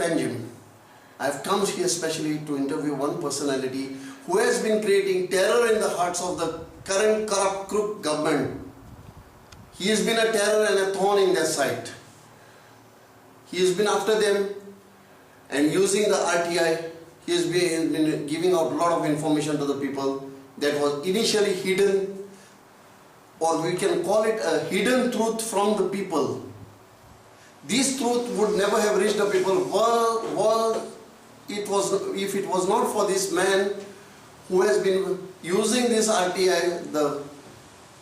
Panjim, I've come here especially to interview one personality who has been creating terror in the hearts of the current corrupt crook government. He has been a terror and a thorn in their side. He has been after them and using the RTI, he has been giving out a lot of information to the people that was initially hidden, or we can call it a hidden truth from the people. This truth would never have reached the people. If it was not for this man who has been using this RTI, the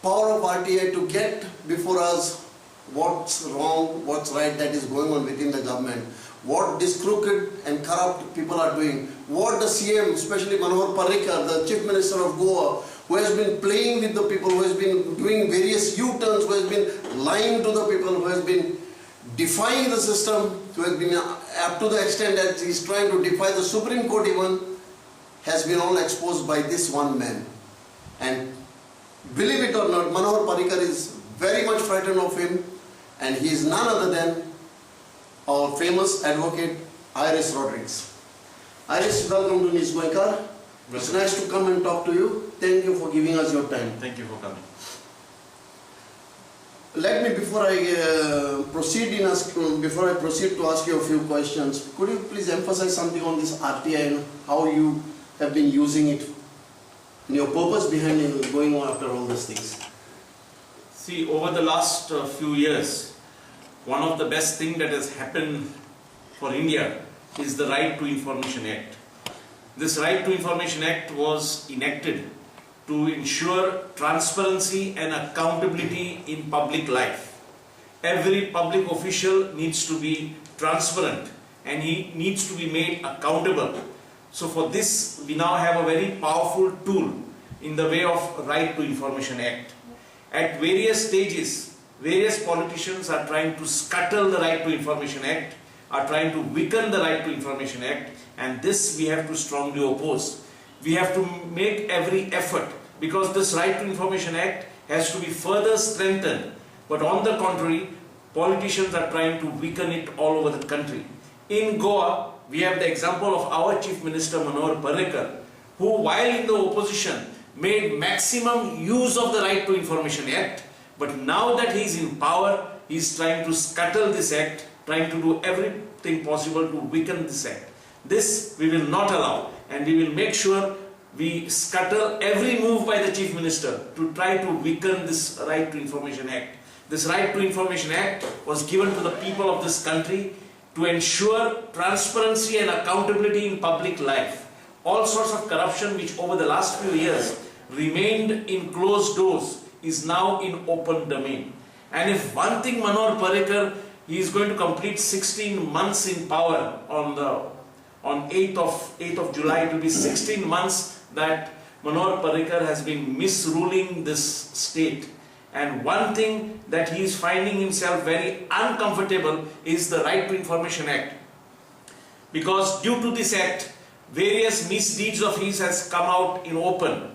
power of RTI, to get before us what's wrong, what's right that is going on within the government, what these crooked and corrupt people are doing, what the CM, especially Manohar Parrikar, the Chief Minister of Goa, who has been playing with the people, who has been doing various U-turns, who has been lying to the people, who has been defying the system, who has been up to the extent that he is trying to defy the Supreme Court even, has been all exposed by this one man. And believe it or not, Manohar Parrikar is very much frightened of him, and he is none other than our famous advocate Iris Rodrigues. Iris, welcome to News Goikar. It's nice to come and talk to you. Thank you for giving us your time. Thank you for coming. Let me, before I proceed to ask you a few questions, could you please emphasize something on this RTI and how you have been using it and your purpose behind it, going on after all these things? See, over the last few years, one of the best things that has happened for India is the Right to Information Act. This Right to Information Act was enacted to ensure transparency and accountability in public life. Every public official needs to be transparent and he needs to be made accountable. So for this, we now have a very powerful tool in the way of Right to Information Act. At various stages, various politicians are trying to scuttle the Right to Information Act, are trying to weaken the Right to Information Act, and this we have to strongly oppose. We have to make every effort, because this Right to Information Act has to be further strengthened. But on the contrary, politicians are trying to weaken it all over the country. In Goa, we have the example of our Chief Minister Manohar Parrikar, who while in the opposition made maximum use of the Right to Information Act, but now that he is in power, he is trying to scuttle this act, trying to do everything possible to weaken this act. This we will not allow, and we will make sure we scuttle every move by the Chief Minister to try to weaken this Right to Information Act. This Right to Information Act was given to the people of this country to ensure transparency and accountability in public life. All sorts of corruption which over the last few years remained in closed doors is now in open domain. And if one thing Manohar Parrikar, he is going to complete 16 months in power on 8th of July. It will be 16 months that Manohar Parrikar has been misruling this state. And one thing that he is finding himself very uncomfortable is the Right to Information Act. Because due to this act, various misdeeds of his has come out in open.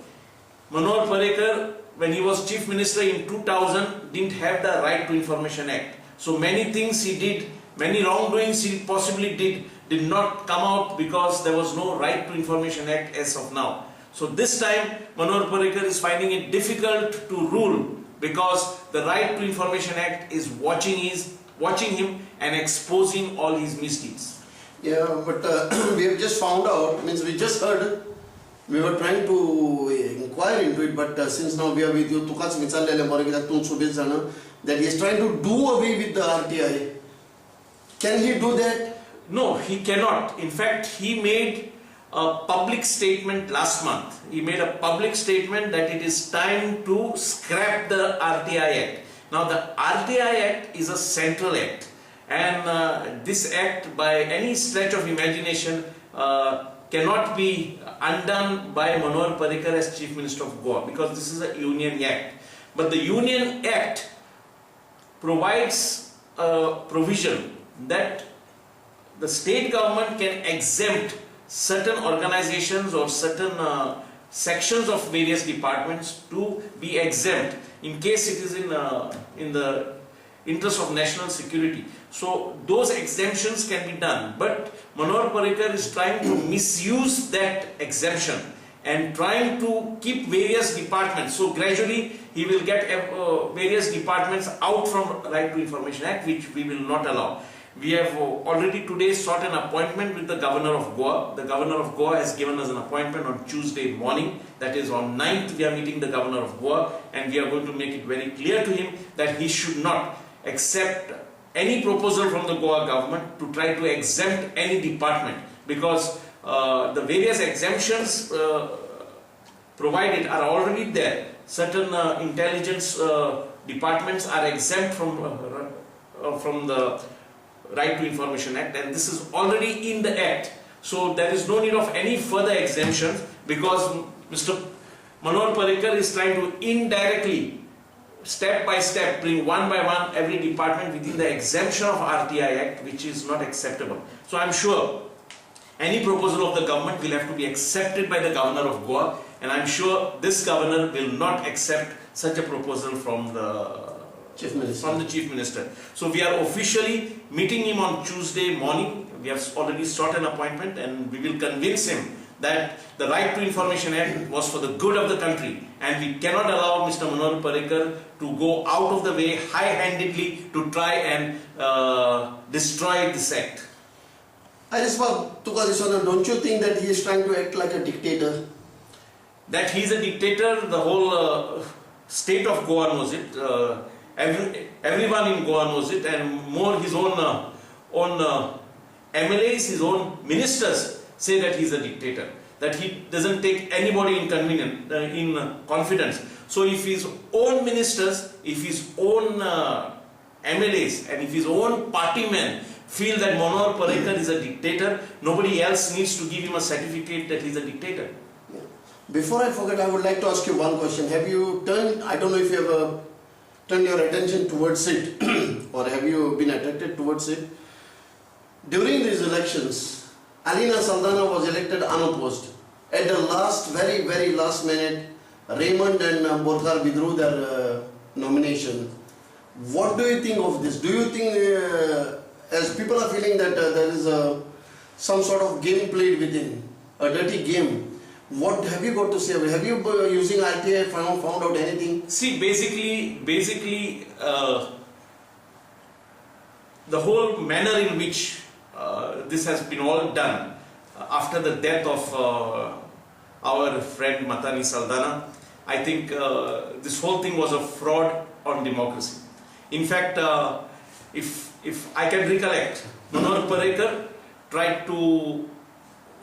Manohar Parrikar, when he was Chief Minister in 2000, didn't have the Right to Information Act. So many things he did, many wrongdoings he possibly did not come out because there was no Right to Information Act as of now. So this time Manohar Parrikar is finding it difficult to rule because the Right to Information Act is watching him and exposing all his misdeeds. Yeah, but we have just found out, means we just heard, we were trying to inquire into it, but since now we are with you, that he is trying to do away with the RTI. Can he do that? No, he cannot. In fact, he made a public statement last month. He made a public statement that it is time to scrap the RTI Act. Now, the RTI Act is a central act, and this act, by any stretch of imagination, cannot be undone by Manohar Parrikar as Chief Minister of Goa, because this is a Union Act. But the Union Act provides a provision that the state government can exempt certain organizations or certain sections of various departments to be exempt in case it is in the interest of national security. So those exemptions can be done, but Manohar Parrikar is trying to misuse that exemption and trying to keep various departments. So gradually he will get various departments out from Right to Information Act, which we will not allow. We have already today sought an appointment with the Governor of Goa. The Governor of Goa has given us an appointment on Tuesday morning. That is on 9th we are meeting the Governor of Goa, and we are going to make it very clear to him that he should not accept any proposal from the Goa government to try to exempt any department, because the various exemptions provided are already there. Certain intelligence departments are exempt from the Right to Information Act, and this is already in the Act. So there is no need of any further exemptions, because Mr. Manohar Parrikar is trying to indirectly, step by step, bring one by one every department within the exemption of RTI Act, which is not acceptable. So I am sure any proposal of the government will have to be accepted by the Governor of Goa, and I am sure this governor will not accept such a proposal from the Chief Minister. So we are officially meeting him on Tuesday morning. We have already sought an appointment, and we will convince him that the Right to Information Act was for the good of the country, and we cannot allow Mr. Manohar Parrikar to go out of the way high-handedly to try and destroy this act. Don't you think that he is trying to act like a dictator? That he is a dictator, the whole state of Goa knows it. Everyone in Goa knows it, and more his own MLAs, his own ministers say that he is a dictator, that he doesn't take anybody in confidence. So if his own ministers, if his own MLAs, and if his own party men feel that Manohar Parrikar is a dictator, nobody else needs to give him a certificate that he is a dictator. Before I forget, I would like to ask you one question. Have you turned, I don't know if you have turned your attention towards it or have you been attracted towards it? During these elections, Alina Saldana was elected unopposed. At the last, very, very last minute, Raymond and Borkhar withdrew their nomination. What do you think of this? Do you think, as people are feeling that there is some sort of game played within, a dirty game, what have you got to say? Have you, using RTI, found out anything? See, basically, the whole manner in which this has been all done after the death of our friend Matani Saldana, I think this whole thing was a fraud on democracy. In fact, if I can recollect, Manohar Parrikar tried to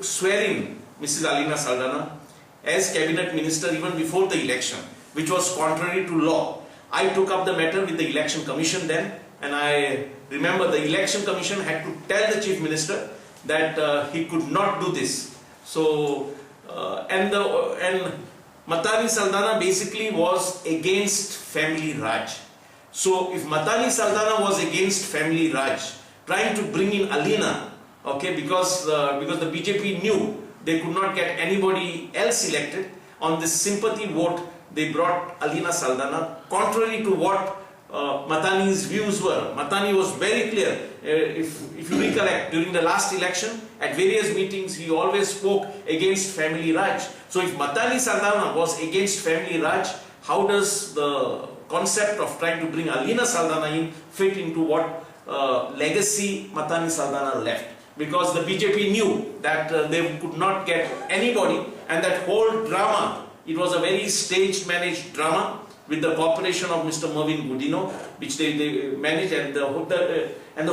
swear in Mrs. Alina Saldana as cabinet minister even before the election, which was contrary to law. I took up the matter with the election commission then, and I remember the election commission had to tell the chief minister that he could not do this. So, and Matani Saldana basically was against family Raj. So if Matani Saldana was against family Raj, trying to bring in Alina, okay, because the BJP knew they could not get anybody else elected, on this sympathy vote they brought Alina Saldana, contrary to what Matani's views were. Matani was very clear. If you recollect, during the last election, at various meetings, he always spoke against family Raj. So if Matani Saldana was against family Raj, how does the concept of trying to bring Alina Saldana in fit into what legacy Matani Saldana left? Because the BJP knew that they could not get anybody, and that whole drama, it was a very staged managed drama with the cooperation of Mr. Mervyn Gudino, which they managed, and the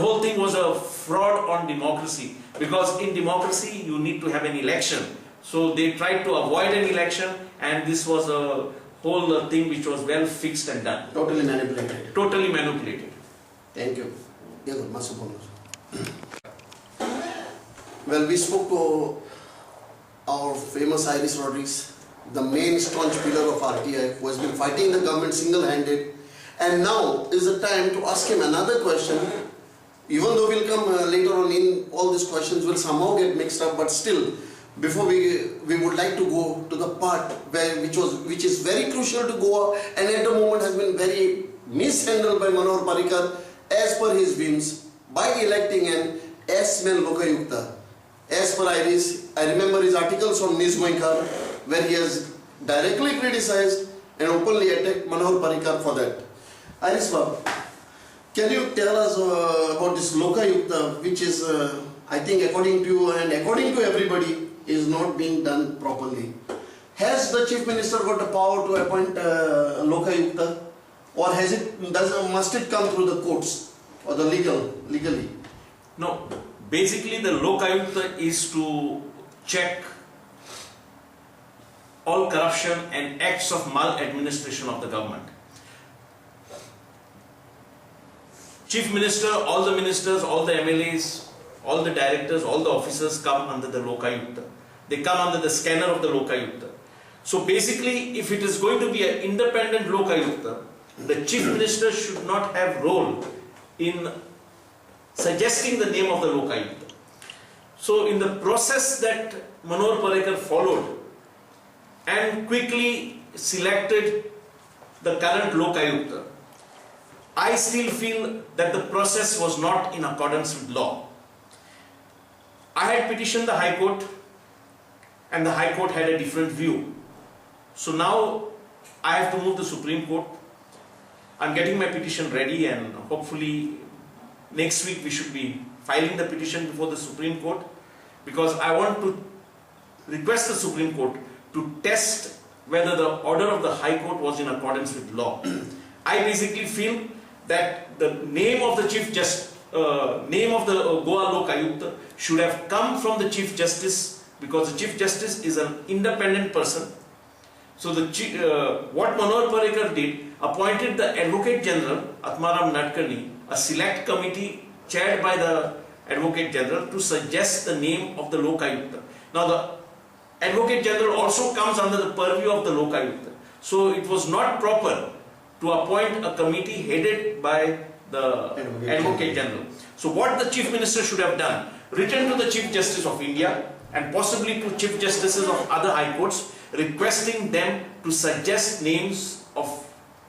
whole thing was a fraud on democracy, because in democracy you need to have an election. So they tried to avoid an election, and this was a whole thing which was well fixed and done. Totally manipulated. Totally manipulated. Thank you. Well, we spoke to our famous Iris Rodrigues, the main staunch pillar of RTI, who has been fighting the government single-handed, and now is the time to ask him another question. Even though we'll come later on in, all these questions will somehow get mixed up, but still, before we would like to go to the part which is very crucial to Goa, and at the moment has been very mishandled by Manohar Parrikar as per his whims by electing an S-man Lokayukta. As per Iris, I remember his articles on News Goinkar where he has directly criticized and openly attacked Manohar Parrikar for that. Iris Babu, can you tell us about this Lokayukta, which is, I think according to you and according to everybody, is not being done properly? Has the Chief Minister got the power to appoint Lokayukta, or must it come through the courts or the legally? No, basically the Lokayukta is to check all corruption and acts of maladministration of the government. Chief Minister, all the ministers, all the MLAs, all the directors, all the officers come under the Lokayukta. They come under the scanner of the Lokayukta. So basically, if it is going to be an independent Lokayukta, the Chief Minister should not have role in suggesting the name of the Lokayukta. So in the process that Manohar Parrikar followed and quickly selected the current Lokayukta, I still feel that the process was not in accordance with law. I had petitioned the High Court and the High Court had a different view. So now I have to move the Supreme Court. I'm getting my petition ready and hopefully next week we should be filing the petition before the Supreme Court, because I want to request the Supreme Court to test whether the order of the High Court was in accordance with law. I basically feel that the name of the name of the Goa Lokayukta should have come from the Chief Justice, because the Chief Justice is an independent person. So what Manohar Parrikar did, appointed the Advocate General Atmaram Nadkarni, a select committee chaired by the Advocate General, to suggest the name of the Lokayukta. Now the Advocate General also comes under the purview of the Lokayukta. So it was not proper to appoint a committee headed by the Advocate General. So what the Chief Minister should have done, written to the Chief Justice of India and possibly to Chief Justices of other High Courts, requesting them to suggest names of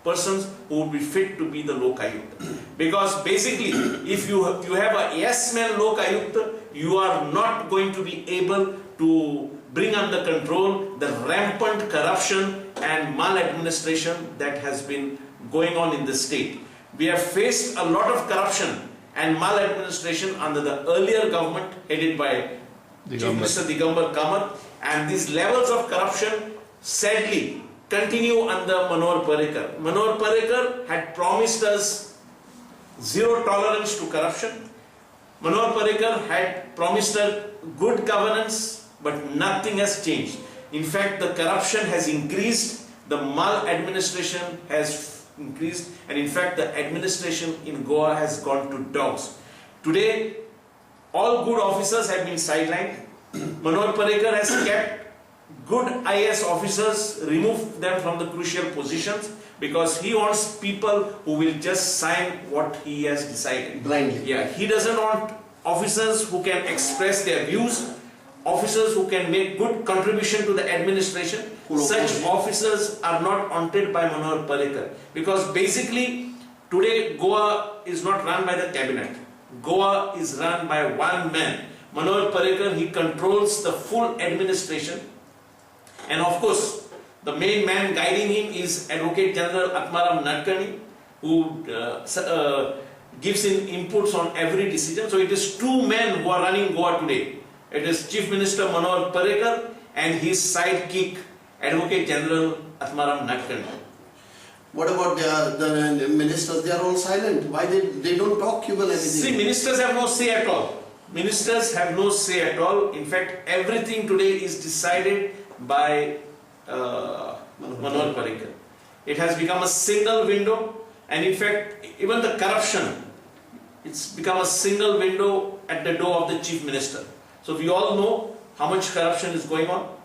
persons who would be fit to be the Lokayukta. Because basically, if you have a yes-man Lokayukta, you are not going to be able to bring under control the rampant corruption and maladministration that has been going on in the state. We have faced a lot of corruption and maladministration under the earlier government headed by Chief Minister Digambar Kamar, and these levels of corruption sadly continue under Manohar Parrikar. Manohar Parrikar had promised us zero tolerance to corruption. Manohar Parrikar had promised us good governance, but nothing has changed. In fact, the corruption has increased, the maladministration has increased, and in fact the administration in Goa has gone to dogs. Today, all good officers have been sidelined. Manohar Parrikar has kept good IAS officers, removed them from the crucial positions, because he wants people who will just sign what he has decided. Blindly. Yeah, he doesn't want officers who can express their views, officers who can make good contribution to the administration. Such officers are not wanted by Manohar Parrikar, because basically today Goa is not run by the cabinet. Goa is run by one man. Manohar Parrikar, he controls the full administration, and of course the main man guiding him is Advocate General Atmaram Nadkarni, who gives in inputs on every decision. So it is two men who are running Goa today. It is Chief Minister Manohar Parrikar and his sidekick Advocate General Atmaram Nadkarni. What about the ministers? They are all silent. Why they don't talk about anything? See, ministers have no say at all. Ministers have no say at all. In fact, everything today is decided by Manohar Parrikar. It has become a single window, and in fact, even the corruption, it's become a single window at the door of the Chief Minister. So we all know how much corruption is going on.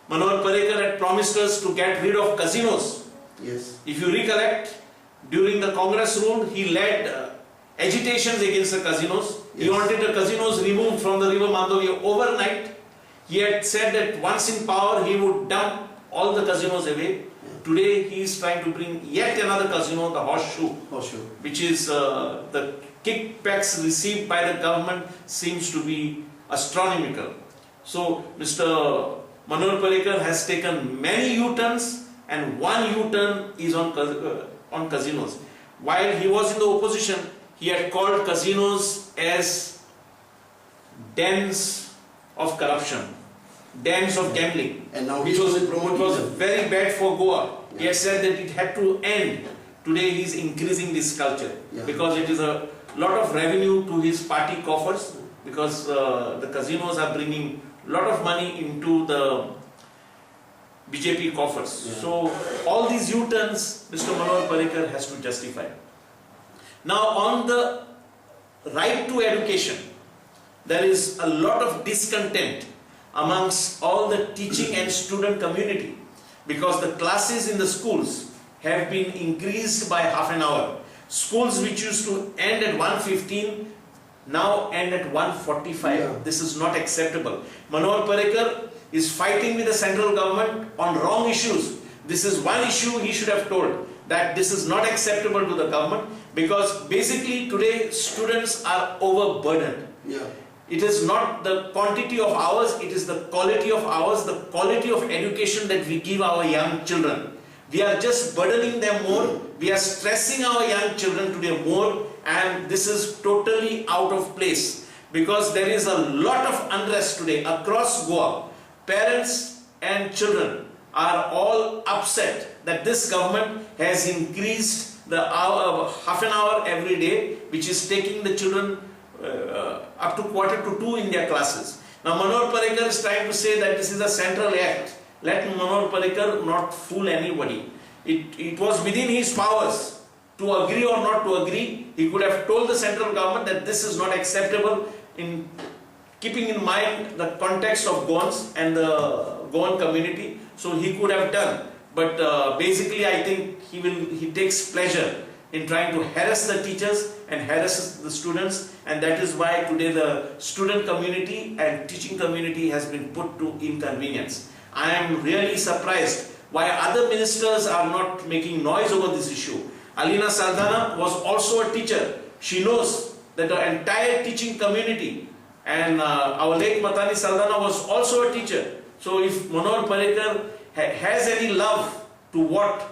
Manohar Parrikar had promised us to get rid of casinos. Yes. If you recollect, during the Congress rule, he led agitations against the casinos. Yes. He wanted the casinos removed from the river Mandavia overnight. He had said that once in power, he would dump all the casinos away. Today he is trying to bring yet another casino, the Horseshoe, which is the kickbacks received by the government seems to be astronomical. So Mr. Manohar Parrikar has taken many U-turns, and one U-turn is on casinos. While he was in the opposition, he had called casinos as dens of corruption, dens of gambling. And now it was very bad for Goa. He had said that it had to end. Today he is increasing this culture because it is a lot of revenue to his party coffers, because the casinos are bringing a lot of money into the BJP coffers. So all these U-turns Mr. Manohar Parrikar has to justify. Now on the right to education, there is a lot of discontent amongst all the teaching and student community, because the classes in the schools have been increased by half an hour. Schools which used to end at 1:15 now end at 1:45. This is not acceptable. Manohar Parrikar is fighting with the central government on wrong issues. This is one issue he should have told, that this is not acceptable to the government, because basically today students are overburdened. It is not the quantity of hours, it is the quality of hours, the quality of education that we give our young children. We are just burdening them more, we are stressing our young children today more, and this is totally out of place, because there is a lot of unrest today across Goa. Parents and children are all upset that this government has increased the hour, half an hour every day, which is taking the children up to 1:45 in their classes. Now Manohar Parrikar is trying to say that this is a central act. Let Manohar Parrikar not fool anybody. It was within his powers to agree or not to agree. He could have told the central government that this is not acceptable, in keeping in mind the context of Goans and the Goan community. So he could have done. But basically I think he takes pleasure in trying to harass the teachers and harass the students, and that is why today the student community and teaching community has been put to inconvenience. I am really surprised why other ministers are not making noise over this issue. Alina Saldana was also a teacher. She knows that the entire teaching community, and our late Matani Saldana was also a teacher. So if Manohar Parrikar has any love to what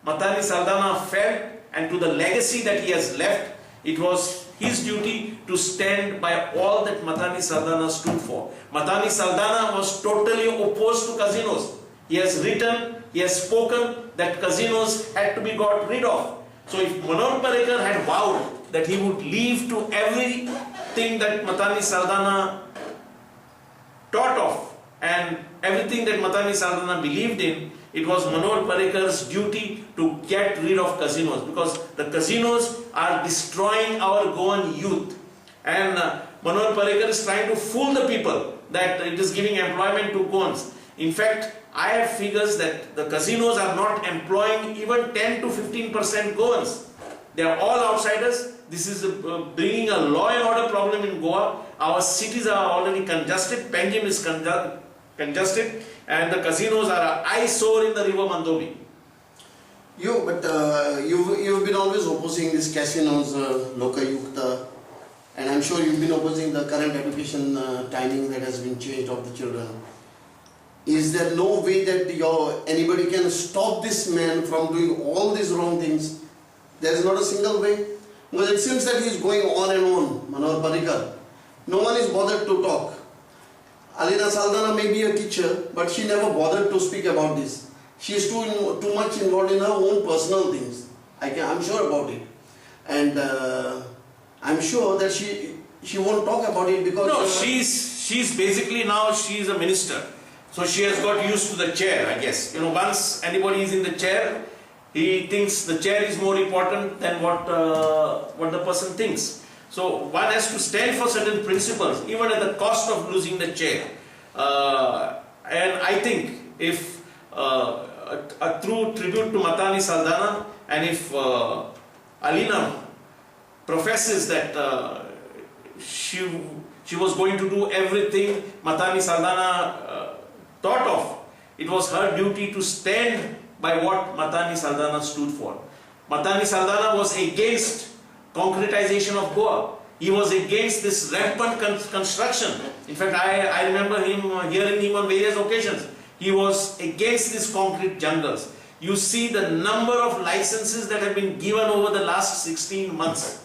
Matani Saldana felt and to the legacy that he has left, it was his duty to stand by all that Matani Saldana stood for. Matani Saldana was totally opposed to casinos. He has written, he has spoken that casinos had to be got rid of. So if Manohar Parrikar had vowed that he would leave to everything that Matani Saldana taught of and everything that Matani Saldana believed in, it was Manohar Parrikar's duty to get rid of casinos, because the casinos are destroying our Goan youth. And Manohar Parrikar is trying to fool the people that it is giving employment to Goans. In fact, I have figures that the casinos are not employing even 10 to 15% Goans. They are all outsiders. This is bringing a law and order problem in Goa. Our cities are already congested. Panjim is congested, and the casinos are an eyesore in the river Mandovi. You've been always opposing these casinos, Lokayukta, and I'm sure you've been opposing the current education timing that has been changed of the children. Is there no way that anybody can stop this man from doing all these wrong things? There is not a single way. Well, it seems that he is going on and on, Manohar Parrikar. No one is bothered to talk. Alina Saldana may be a teacher, but she never bothered to speak about this. She is too much involved in her own personal things. I'm sure about it. And I'm sure that she won't talk about it because... No, she's basically now she's a minister. So she has got used to the chair, I guess. You know, once anybody is in the chair, he thinks the chair is more important than what the person thinks. So one has to stand for certain principles, even at the cost of losing the chair. And I think if a true tribute to Matani Saldana, and if Alina professes that she was going to do everything Matani Saldana thought of, it was her duty to stand by what Matani Saldana stood for. Matani Saldana was against concretization of Goa. He was against this rampant construction. In fact, I remember hearing him on various occasions. He was against these concrete jungles. You see the number of licenses that have been given over the last 16 months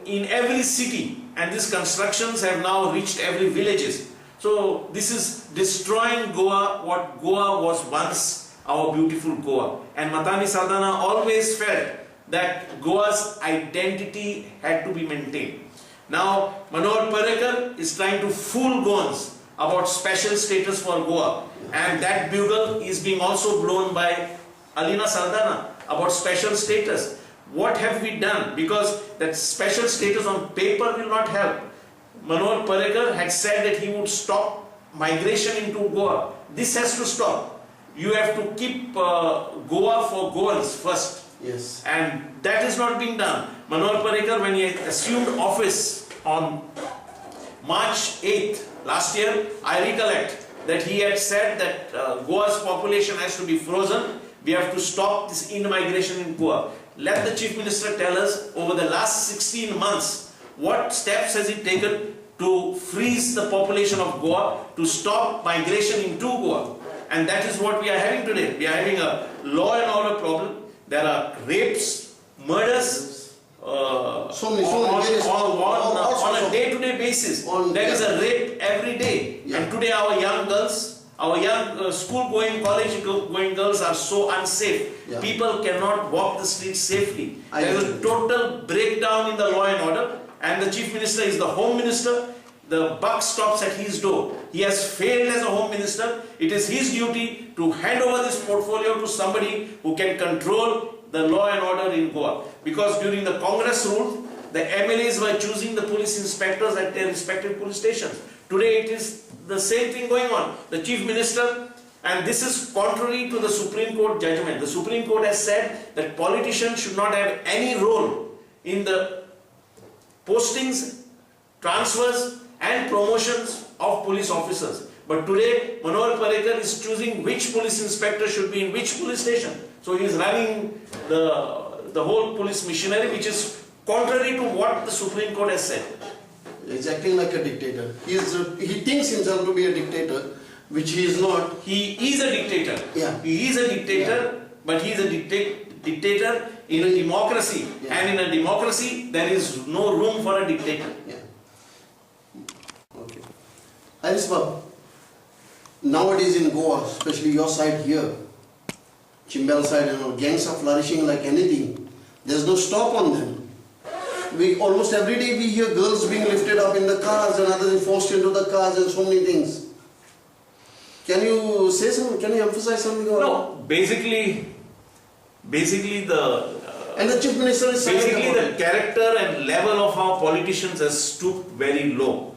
in every city, and these constructions have now reached every villages. So this is destroying Goa, what Goa was once our beautiful Goa. And Matani Saldana always felt that Goa's identity had to be maintained. Now Manohar Parrikar is trying to fool Goans about special status for Goa, and that bugle is being also blown by Alina Saldana about special status. What have we done? Because that special status on paper will not help. Manohar Parrikar had said that he would stop migration into Goa. This has to stop. You have to keep Goa for Goans first. Yes. And that is not being done. Manohar Parrikar, when he assumed office on March 8th last year, I recollect that he had said that Goa's population has to be frozen. We have to stop this in-migration in Goa. Let the Chief Minister tell us over the last 16 months, what steps has he taken to freeze the population of Goa, to stop migration into Goa? And that is what we are having today. We are having a law and order problem. There are rapes, murders, on a day-to-day basis. There is a rape every day. Yeah. And today our young girls, our young school-going, college-going girls are so unsafe. Yeah. People cannot walk the streets safely. There is a total breakdown in the law and order, and the Chief Minister is the Home Minister. The buck stops at his door. He has failed as a Home Minister. It is his duty to hand over this portfolio to somebody who can control the law and order in Goa. Because during the Congress rule, the MLAs were choosing the police inspectors at their respective police stations. Today it is the same thing going on. The Chief Minister, and this is contrary to the Supreme Court judgment. The Supreme Court has said that politicians should not have any role in the postings, transfers and promotions of police officers. But today Manohar Parrikar is choosing which police inspector should be in which police station. So he is running the whole police machinery, which is contrary to what the Supreme Court has said. He's acting like a dictator. He thinks himself to be a dictator, which he is not. He is a dictator. Yeah. He is a dictator, yeah. But he is a dictator in a democracy. Yeah. And in a democracy, there is no room for a dictator. Yeah. Okay. Arisbab, nowadays in Goa, especially your side here, Chimbel side, gangs are flourishing like anything. There's no stop on them. Almost every day we hear girls being lifted up in the cars and others forced into the cars and so many things. Can you say something? Can you emphasize something? No, basically the and the Chief Minister is basically the character and level of our politicians has stooped very low.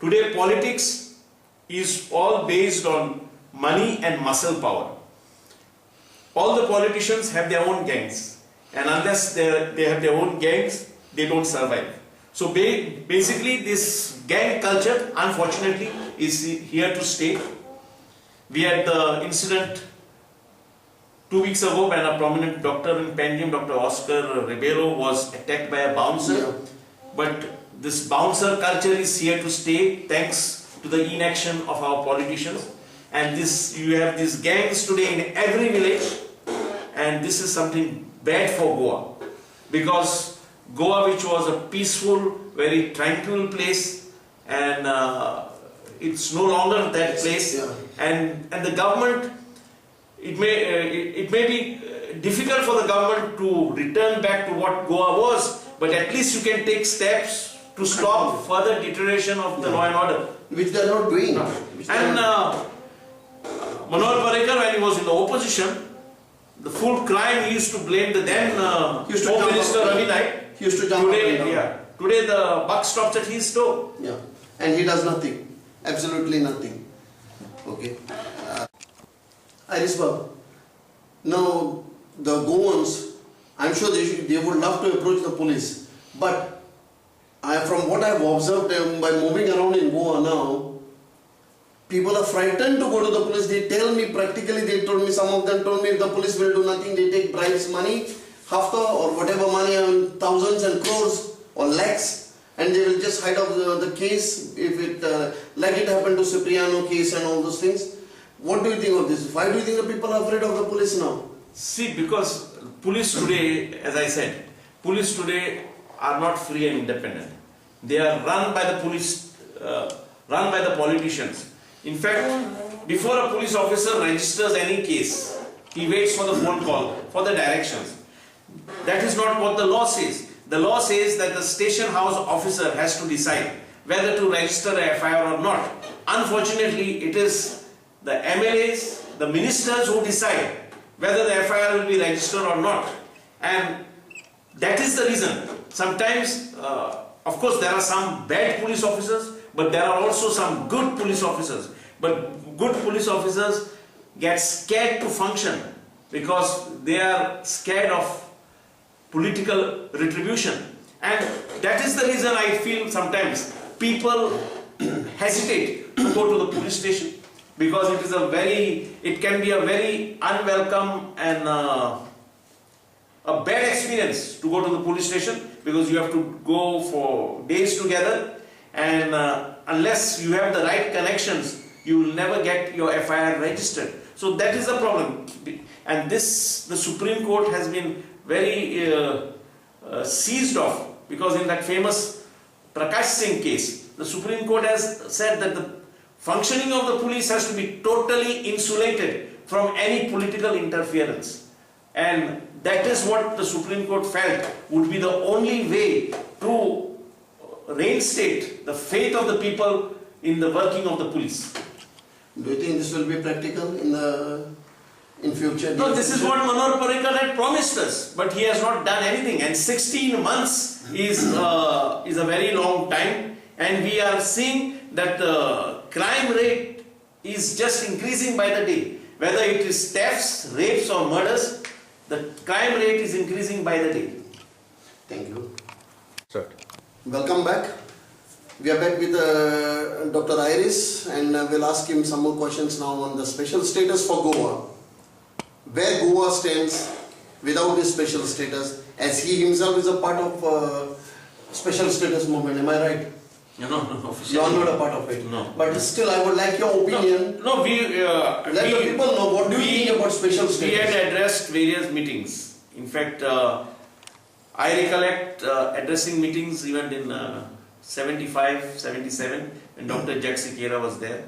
Today politics is all based on money and muscle power. All the politicians have their own gangs, and unless they have their own gangs, they don't survive. So basically this gang culture, unfortunately, is here to stay. We had the incident 2 weeks ago when a prominent doctor in Panjim, Dr. Oscar Ribeiro, was attacked by a bouncer. Yeah. But this bouncer culture is here to stay thanks to the inaction of our politicians. And you have these gangs today in every village, and this is something bad for Goa. Because Goa, which was a peaceful, very tranquil place, and it's no longer that place. Yeah. And the government, it may be difficult for the government to return back to what Goa was, but at least you can take steps to stop further deterioration of the law and order. Which they are not doing. And Manohar Parrikar, when he was in the opposition, the full crime he used to blame the then Home Minister Ravi Naik. He used to jump Today the buck stops at his door. Yeah, and he does nothing. Absolutely nothing. Okay. Arisbab, now the Goans, I'm sure they would love to approach the police, but from what I've observed by moving around in Goa now, people are frightened to go to the police. They tell me practically, they told me, some of them told me if the police will do nothing, they take bribes money, hafta or whatever money, thousands and crores or lakhs, and they will just hide off the case if it, like it happened to Cipriano case and all those things. What do you think of this? Why do you think the people are afraid of the police now? See, because police today, as I said, police today are not free and independent. They are run by the police, run by the politicians. In fact, before a police officer registers any case, he waits for the phone call, for the directions. That is not what the law says. The law says that the station house officer has to decide whether to register a FIR or not. Unfortunately, it is the MLAs, the ministers who decide whether the FIR will be registered or not. And that is the reason. Sometimes, of course, there are some bad police officers, but there are also some good police officers. But good police officers get scared to function because they are scared of political retribution. And that is the reason I feel sometimes people hesitate to go to the police station, because it can be a very unwelcome and a bad experience to go to the police station, because you have to go for days together, and unless you have the right connections, you will never get your FIR registered. So that is the problem. And this, the Supreme Court has been very seized of, because in that famous Prakash Singh case, the Supreme Court has said that the functioning of the police has to be totally insulated from any political interference. And that is what the Supreme Court felt would be the only way to reinstate the faith of the people in the working of the police. Do you think this will be practical in future? No, this is what Manor Parrikar had promised us, but he has not done anything. And 16 months is a very long time, and we are seeing that the crime rate is just increasing by the day. Whether it is thefts, rapes or murders, the crime rate is increasing by the day. Thank you. Sir. Welcome back. We are back with Dr. Iris, and we'll ask him some more questions now on the special status for Goa. Where Goa stands without this special status, as he himself is a part of special status movement. Am I right? No, You are not a part of it. No. But still, I would like your opinion. No, Let the people know what do you think about special status. We had addressed various meetings. In fact, I recollect addressing meetings even in 75, 77, when Dr. Jack Sikera was there.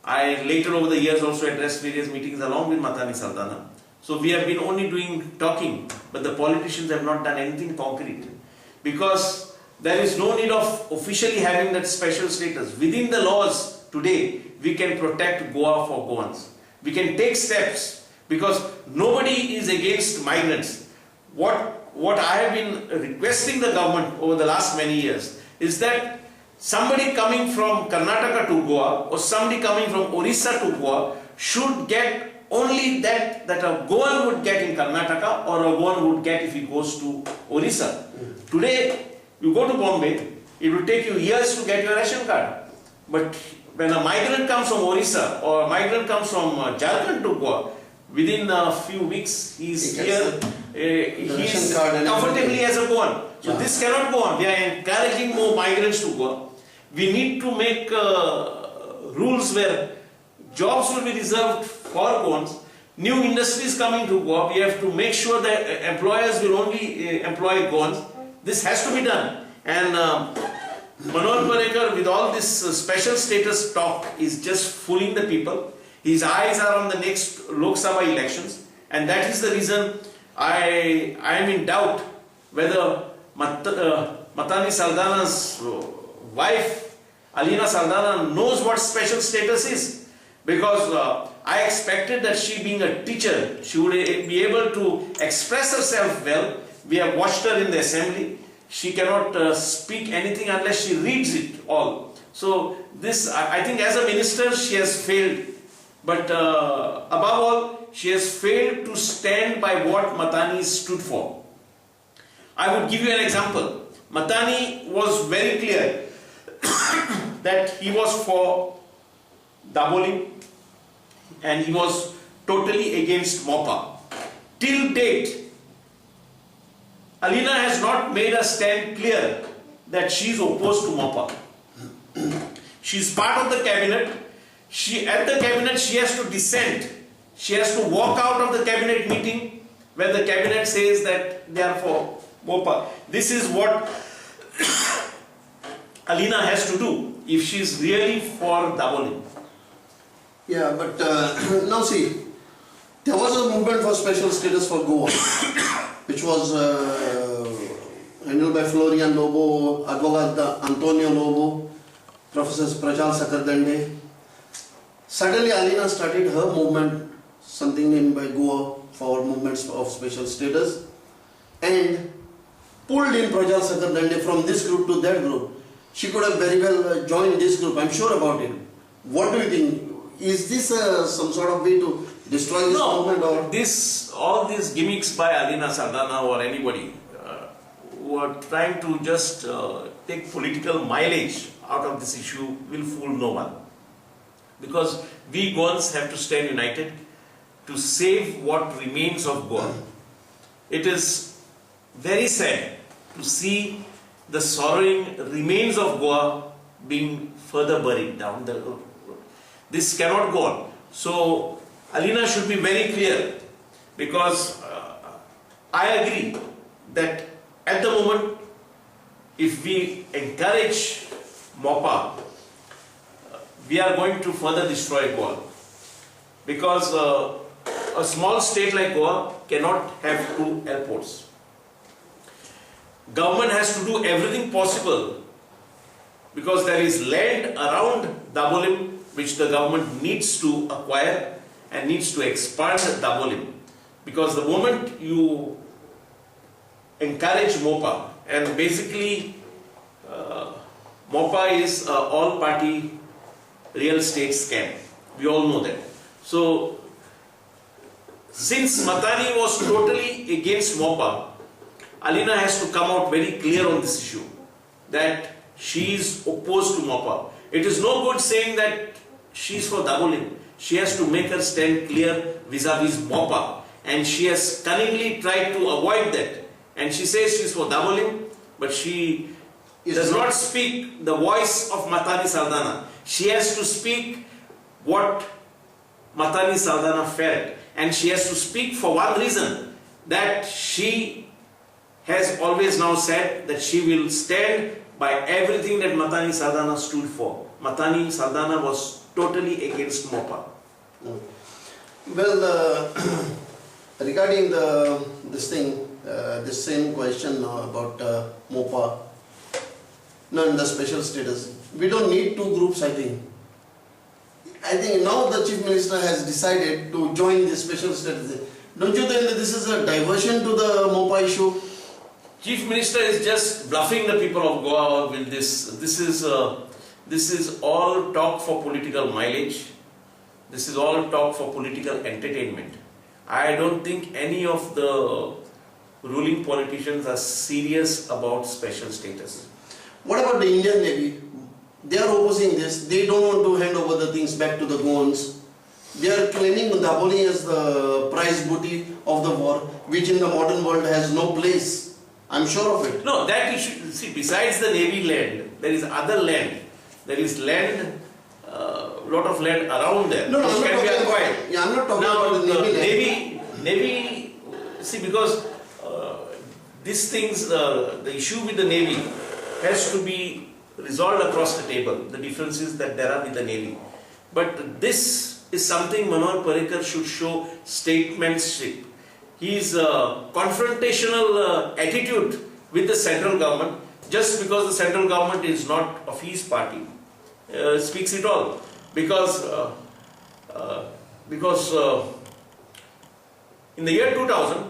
I later over the years also addressed various meetings along with Matani Saldana. So we have been only doing talking, but the politicians have not done anything concrete. Because there is no need of officially having that special status. Within the laws today, we can protect Goa for Goans. We can take steps, because nobody is against migrants. What I have been requesting the government over the last many years is that somebody coming from Karnataka to Goa or somebody coming from Orissa to Goa should get only that a Goan would get in Karnataka or a Goan would get if he goes to Orissa. Today, you go to Bombay, it will take you years to get your ration card. But when a migrant comes from Orissa or a migrant comes from Jharkhand to Goa, within a few weeks he is here, he is comfortably as a Goan. So this cannot go on. We are encouraging more migrants to Goa. We need to make rules where jobs will be reserved for Goans. New industries coming to Goa, we have to make sure that employers will only employ Goans. This has to be done. And Manor Parrikar, with all this special status talk, is just fooling the people. His eyes are on the next Lok Sabha elections, and that is the reason I am in doubt whether Matani Saldana's wife, Alina Saldana, knows what special status is. Because I expected that she, being a teacher, she would be able to express herself well. We have watched her in the assembly. She cannot speak anything unless she reads it all. So this, I think as a minister, she has failed. But above all, she has failed to stand by what Matani stood for. I would give you an example. Matani was very clear that he was for Dabolim, and he was totally against MOPA. Till date, Alina has not made a stand clear that she is opposed to MOPA. She is part of the cabinet. At the cabinet she has to dissent. She has to walk out of the cabinet meeting when the cabinet says that they are for MOPA. This is what Alina has to do if she is really for Dabolim. Yeah, but now see, there was a movement for special status for Goa, which was handled by Florian Lobo, Advocate Antonio Lobo, Professor Prajal Sakardande. Suddenly Alina started her movement, something named by Goa for movements of special status, and pulled in Prajal Sakardande from this group to that group. She could have very well joined this group, I'm sure about it. What do you think? Is this some sort of way to destroy this movement? Or all these gimmicks by Alina Sardana or anybody who are trying to just take political mileage out of this issue will fool no one. Because we Goans have to stand united to save what remains of Goa. It is very sad to see the sorrowing remains of Goa being further buried down the road. This cannot go on. So Alina should be very clear, because I agree that at the moment, if we encourage MOPA, we are going to further destroy Goa, because a small state like Goa cannot have two airports. Government has to do everything possible, because there is land around Dabolim which the government needs to acquire and needs to expand Dabolim. Because the moment you encourage MOPA, and basically MOPA is an all-party real estate scam. We all know that. So, since Matani was totally against MOPA, Alina has to come out very clear on this issue, that she is opposed to MOPA. It is no good saying that she is for Dabolim. She has to make her stand clear vis-a-vis MOPA, and she has cunningly tried to avoid that. And she says she is for Dabolim, but she does not speak the voice of Matani Sardana. She has to speak what Matani Sardana felt, and she has to speak for one reason, that she has always now said that she will stand by everything that Matani Sardana stood for. Matani Sardana was totally against MOPA. Well, regarding this same question about MOPA, the special status, we don't need two groups, I think. I think now the Chief Minister has decided to join the special status. Don't you think that this is a diversion to the MOPA issue? Chief Minister is just bluffing the people of Goa with this. This is all talk for political mileage. This is all talk for political entertainment. I don't think any of the ruling politicians are serious about special status. What about the Indian Navy? They are opposing this. They don't want to hand over the things back to the Goans. They are claiming Daboli as the prize booty of the war, which in the modern world has no place. I'm sure of it. No, that you should see. Besides the Navy land, there is other land. There is land, lot of land around there. No, I'm not talking acquired. I'm not talking Now, about the Navy. See, because these things, the issue with the Navy has to be resolved across the table. The differences that there are with the Navy. But this is something Manohar Parrikar should show statesmanship. His confrontational attitude with the central government, just because the central government is not of his party, speaks it all. Because in the year 2000,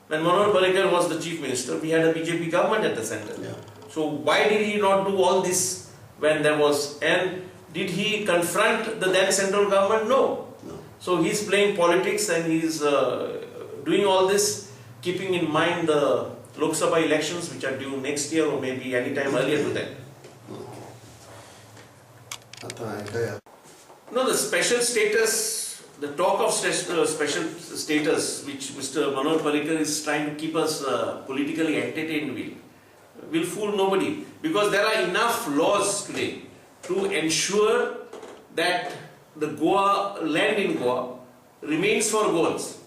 when Manohar Parrikar was the chief minister, we had a BJP government at the center. Yeah. So why did he not do all this when there was, and did he confront the then central government? No. So he's playing politics, and he's doing all this, keeping in mind the Lok Sabha elections which are due next year or maybe any time earlier to that. No, the special status, the talk of special status, which Mr. Manoj Parrikar is trying to keep us politically entertained with, will fool nobody. Because there are enough laws today to ensure that the land in Goa remains for Goans.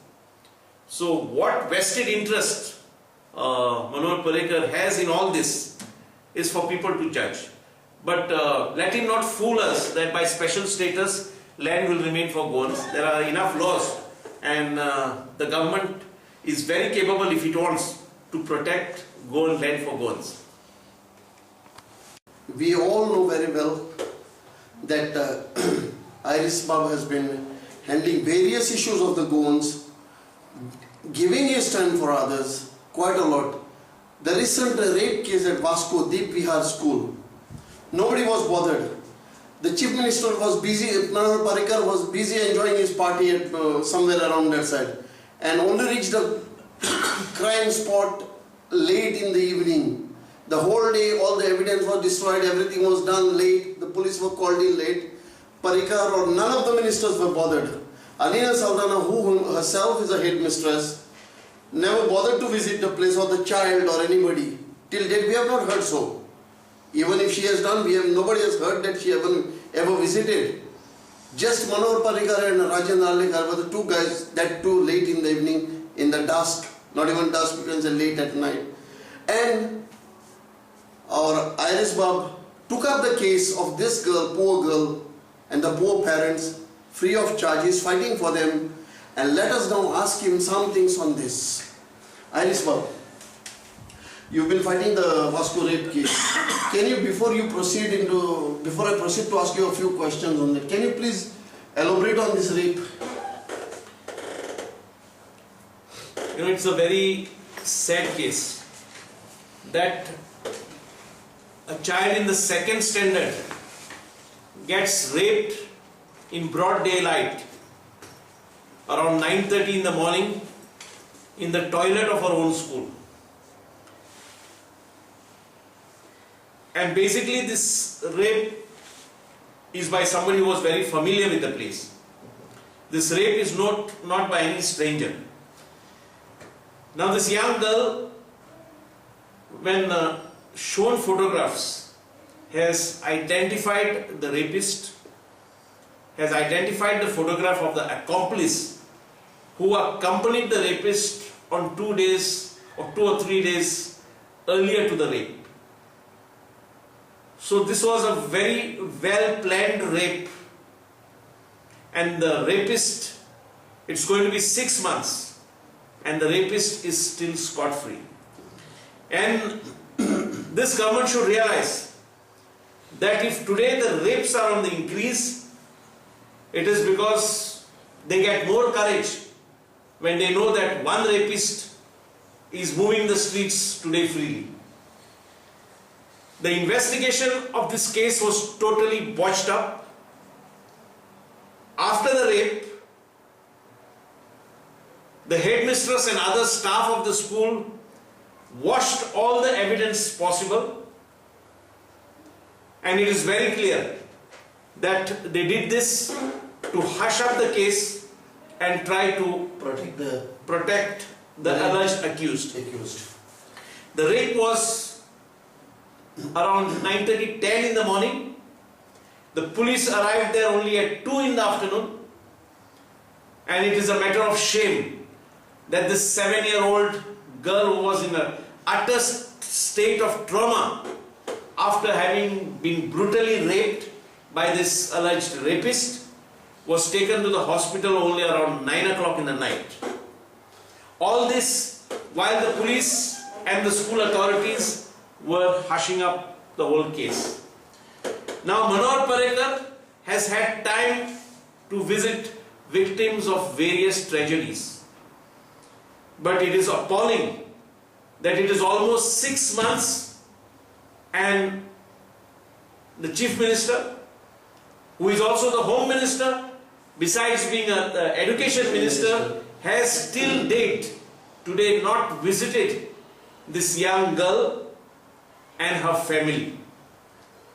So what vested interest Manoj Parrikar has in all this is for people to judge. But let him not fool us that by special status land will remain for Goans. There are enough laws, and the government is very capable, if it wants, to protect Goan land for Goans. We all know very well that Iris Bab has been handling various issues of the Goans, giving his time for others quite a lot. The recent rape case at Vasco Deep Vihar School, nobody was bothered. The Chief Minister was busy, Manoj Parrikar was busy enjoying his party at somewhere around that side, and only reached the crime spot late in the evening. The whole day all the evidence was destroyed, everything was done late, the police were called in late. Parrikar or none of the ministers were bothered. Alina Saldana, who herself is a headmistress, never bothered to visit the place or the child or anybody. Till date we have not heard so. Even if she has done, nobody has heard that she ever visited. Just Manoj Parrikar and Rajendra Alekar were the two guys, that too late in the evening, in the dusk, not even dusk, you can say late at night. And our Iris Bab took up the case of this girl, poor girl, and the poor parents, free of charge. He's fighting for them. And let us now ask him some things on this. Iris Bab, you've been fighting the Vasco rape case. Can you, before I proceed to ask you a few questions on that, can you please elaborate on this rape? You know, it's a very sad case that a child in the second standard gets raped in broad daylight around 9:30 in the morning in the toilet of our own school. And basically this rape is by somebody who was very familiar with the place. This rape is not by any stranger. Now this young girl, when shown photographs, has identified the rapist, has identified the photograph of the accomplice who accompanied the rapist on 2 days or 2 or 3 days earlier to the rape. So this was a very well planned rape, and the rapist, it's going to be 6 months, and the rapist is still scot-free. And this government should realize that if today the rapes are on the increase, it is because they get more courage when they know that one rapist is moving the streets today freely. The investigation of this case was totally botched up. After the rape, the headmistress and other staff of the school washed all the evidence possible, and it is very clear that they did this to hush up the case and try to protect the alleged accused. The rape was around 9:30, 10 in the morning. The police arrived there only at 2 in the afternoon, and it is a matter of shame that this 7-year-old girl, who was in an utter state of trauma after having been brutally raped by this alleged rapist, was taken to the hospital only around 9 o'clock in the night. All this while the police and the school authorities were hushing up the whole case. Now Manoj Parrikar has had time to visit victims of various tragedies, but it is appalling that it is almost 6 months and the Chief Minister, who is also the Home Minister, besides being an Education Minister, has till date today not visited this young girl and her family.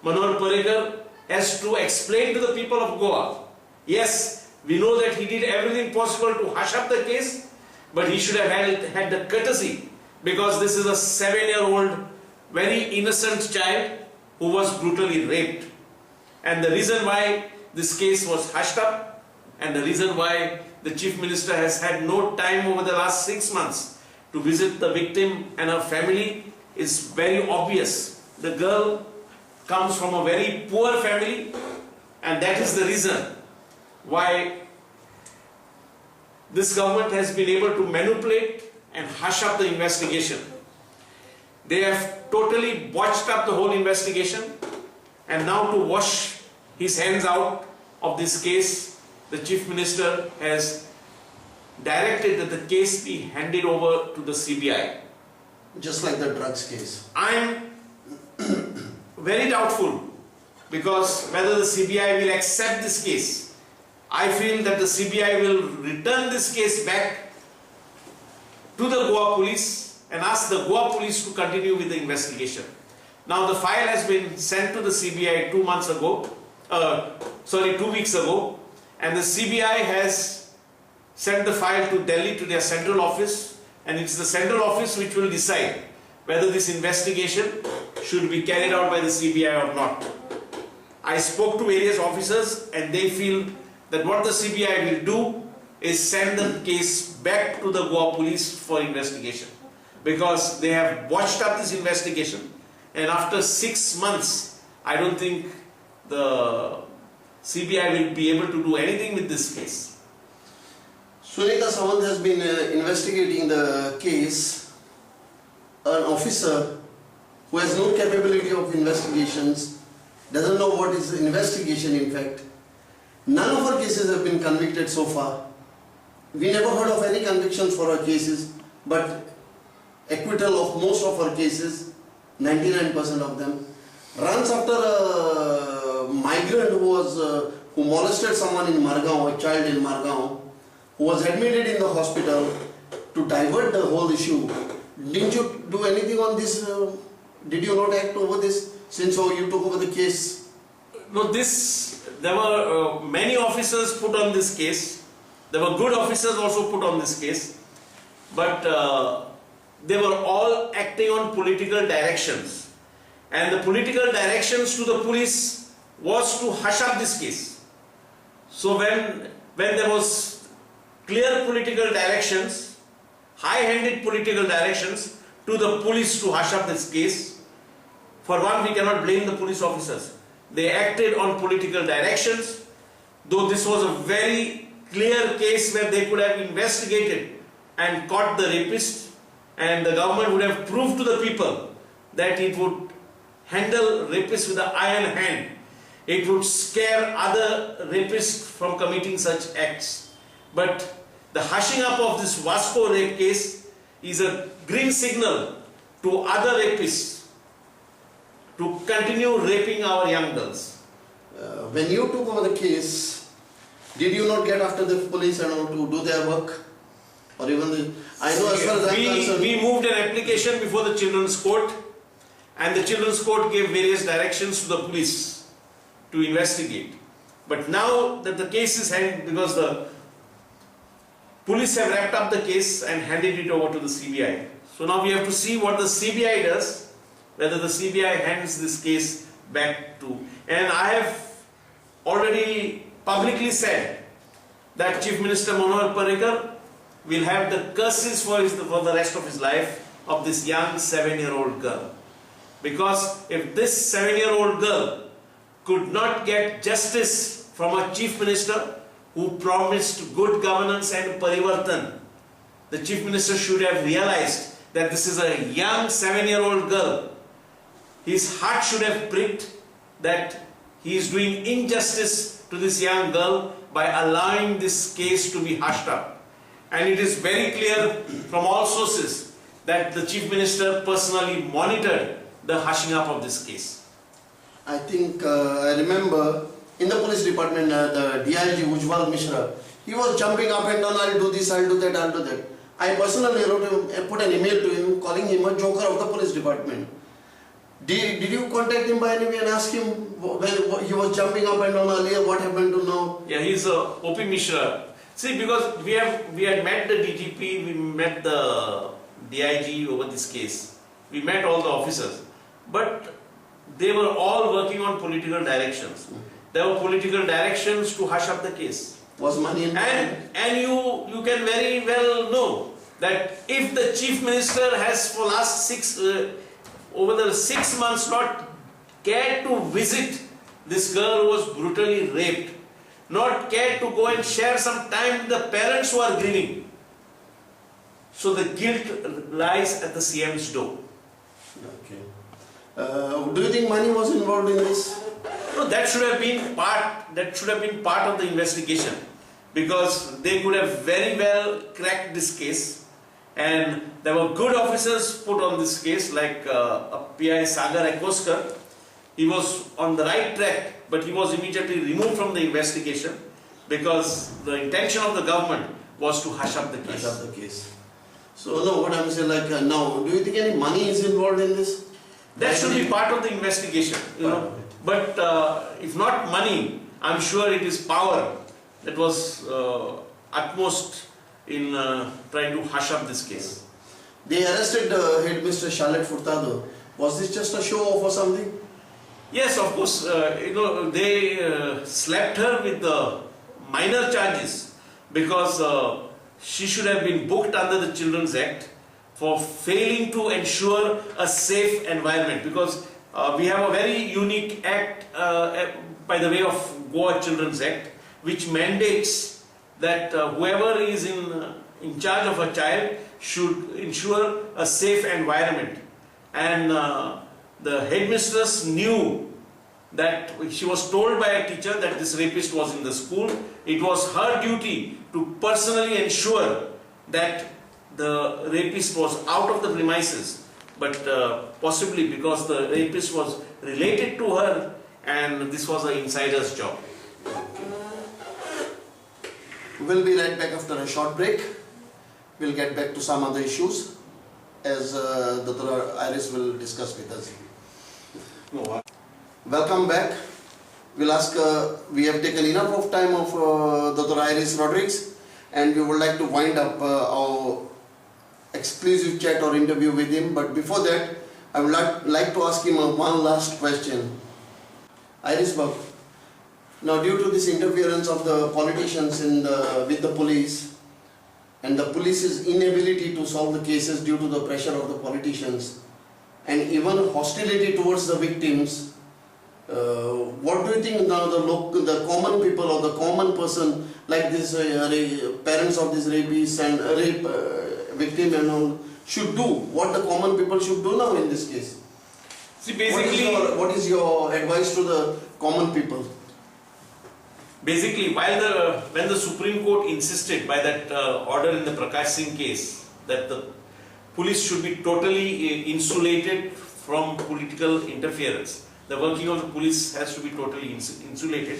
Manoj Parrikar has to explain to the people of Goa Yes, we know that he did everything possible to hush up the case, but he should have had the courtesy, because this is a 7-year-old, very innocent child who was brutally raped. And the reason why this case was hushed up, and the reason why the Chief Minister has had no time over the last 6 months to visit the victim and her family is very obvious. The girl comes from a very poor family, and that is the reason why this government has been able to manipulate and hush up the investigation. They have totally botched up the whole investigation, and now to wash his hands out of this case, the Chief Minister has directed that the case be handed over to the CBI. Just like the drugs case. I am very doubtful, because whether the CBI will accept this case. I feel that the CBI will return this case back to the Goa police and ask the Goa police to continue with the investigation. Now the file has been sent to the CBI 2 weeks ago, and the CBI has sent the file to Delhi to their central office, and it's the central office which will decide whether this investigation should be carried out by the CBI or not. I spoke to various officers, and they feel that what the CBI will do is send the case back to the Goa police for investigation, because they have botched up this investigation, and after 6 months I don't think the CBI will be able to do anything with this case. Sunita Sawant has been investigating the case. An officer who has no capability of investigations, doesn't know what is investigation in fact. None of our cases have been convicted so far. We never heard of any convictions for our cases, but acquittal of most of our cases, 99% of them. Runs after a migrant who molested someone in Margao, a child in Margao, who was admitted in the hospital to divert the whole issue. Didn't you do anything on this? Did you not act over this since you took over the case? No, there were many officers put on this case. There were good officers also put on this case, but they were all acting on political directions, and the political directions to the police was to hush up this case. So when there was clear political directions, high-handed political directions to the police to hush up this case, for one, we cannot blame the police officers. They acted on political directions, though this was a very clear case where they could have investigated and caught the rapist, and the government would have proved to the people that it would handle rapists with an iron hand. It would scare other rapists from committing such acts. But the hushing up of this Vasco rape case is a green signal to other rapists to continue raping our young girls. When you took over the case, did you not get after the police and all to do their work? Or even the... I know as far as I'm concerned... We moved an application before the Children's Court, and the Children's Court gave various directions to the police to investigate. But now that the case is handed, because the police have wrapped up the case and handed it over to the CBI. So now we have to see what the CBI does, whether the CBI hands this case back to... And I have already publicly said that Chief Minister Manohar Parrikar will have the curses for the rest of his life of this young 7-year-old girl. Because if this 7-year-old girl could not get justice from a Chief Minister who promised good governance and parivartan, the Chief Minister should have realized that this is a young 7-year-old girl. His heart should have pricked that he is doing injustice to this young girl by allowing this case to be hushed up. And it is very clear from all sources that the Chief Minister personally monitored the hushing up of this case. I think, I remember in the police department, the DIG Ujjwal Mishra, he was jumping up and down, I'll do this, I'll do that, I'll do that. I personally wrote him, put an email to him calling him a joker of the police department. Did you contact him by any way and ask him when he was jumping up and down earlier, what happened to now? Yeah, he's OP Mishra. See, because we had met the DGP, we met the DIG over this case. We met all the officers, but they were all working on political directions. There were political directions to hush up the case. Was money involved? And you can very well know that if the Chief Minister has for last over the 6 months not cared to visit this girl who was brutally raped, not cared to go and share some time with the parents who are grieving, so the guilt lies at the CM's door. Okay. Do you think money was involved in this? No, that should have been part of the investigation, because they could have very well cracked this case, and there were good officers put on this case, like a PI Sagar Ekoskar. He was on the right track, but he was immediately removed from the investigation because the intention of the government was to hush up the case. Hush up the case. So no, what I'm saying, like now, do you think any money is involved in this? That should be part of the investigation, you know. But if not money, I'm sure it is power that was utmost in trying to hush up this case. They arrested Headmistress Charlotte Furtado. Was this just a show off or something? Yes, of course. You know, they slapped her with the minor charges because she should have been booked under the Children's Act for failing to ensure a safe environment, because we have a very unique act by the way of Goa Children's Act, which mandates that whoever is in charge of a child should ensure a safe environment. And the headmistress knew that she was told by a teacher that this rapist was in the school. It was her duty to personally ensure that the rapist was out of the premises, but possibly because the rapist was related to her and this was an insider's job. We'll be right back after a short break. We'll get back to some other issues as Dr. Iris will discuss with us. Welcome back. We'll ask, we have taken enough of time of Dr. Iris Rodrigues, and we would like to wind up our exclusive chat or interview with him. But before that, I would like to ask him one last question. Iris Babu, now due to this interference of the politicians with the police, and the police's inability to solve the cases due to the pressure of the politicians, and even hostility towards the victims, what do you think now the common people or the common person like this parents of this rapists and rape victim and all should do? What the common people should do now in this case? See, basically, what is your advice to the common people? Basically, when the Supreme Court insisted by that order in the Prakash Singh case that the police should be totally insulated from political interference, the working of the police has to be totally insulated.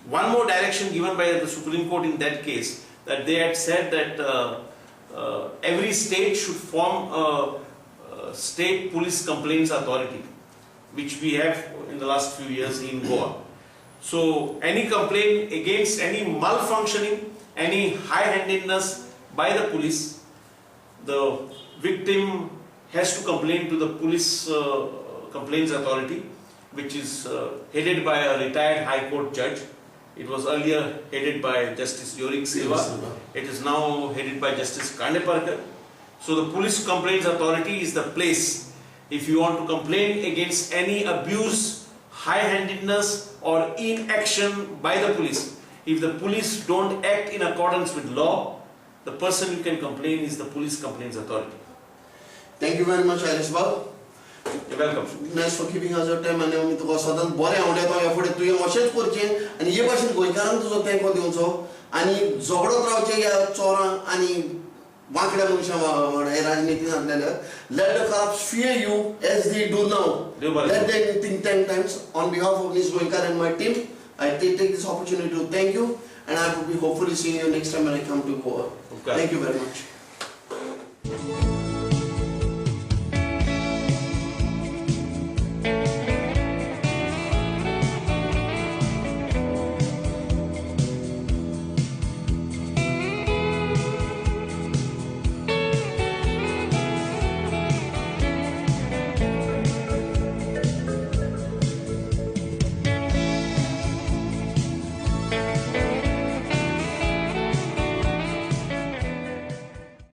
One more direction given by the Supreme Court in that case, that they had said that every state should form a state police complaints authority, which we have in the last few years in Goa. So any complaint against any malfunctioning, any high-handedness by the police, the victim has to complain to the police complaints authority, which is headed by a retired High Court judge. It was earlier headed by Justice Yorik Silva. It is now headed by Justice Kandeparkar. So the police complaints authority is the place if you want to complain against any abuse, high-handedness or inaction by the police. If the police don't act in accordance with law, the person you can complain is the police complaints authority. Thank you very much, Iris Babu. You're welcome. Thanks for giving us your time, and we to go sadan bore आवडे तो या पुढे तुझे अशेंच करचे आणि हे भाषेत गोंयकारांक तुजो तेंको दिवचो आणि झगडत रावचे या चोरां आणि वांकड्या मनशां हे राजनितींतले. Let the cops fear you as they do now. Let them think 10 times. On behalf of Ms. Goenkar and my team, I take this opportunity to thank you, and I will be hopefully seeing you next time when I come to Goa. Okay. Thank you very much.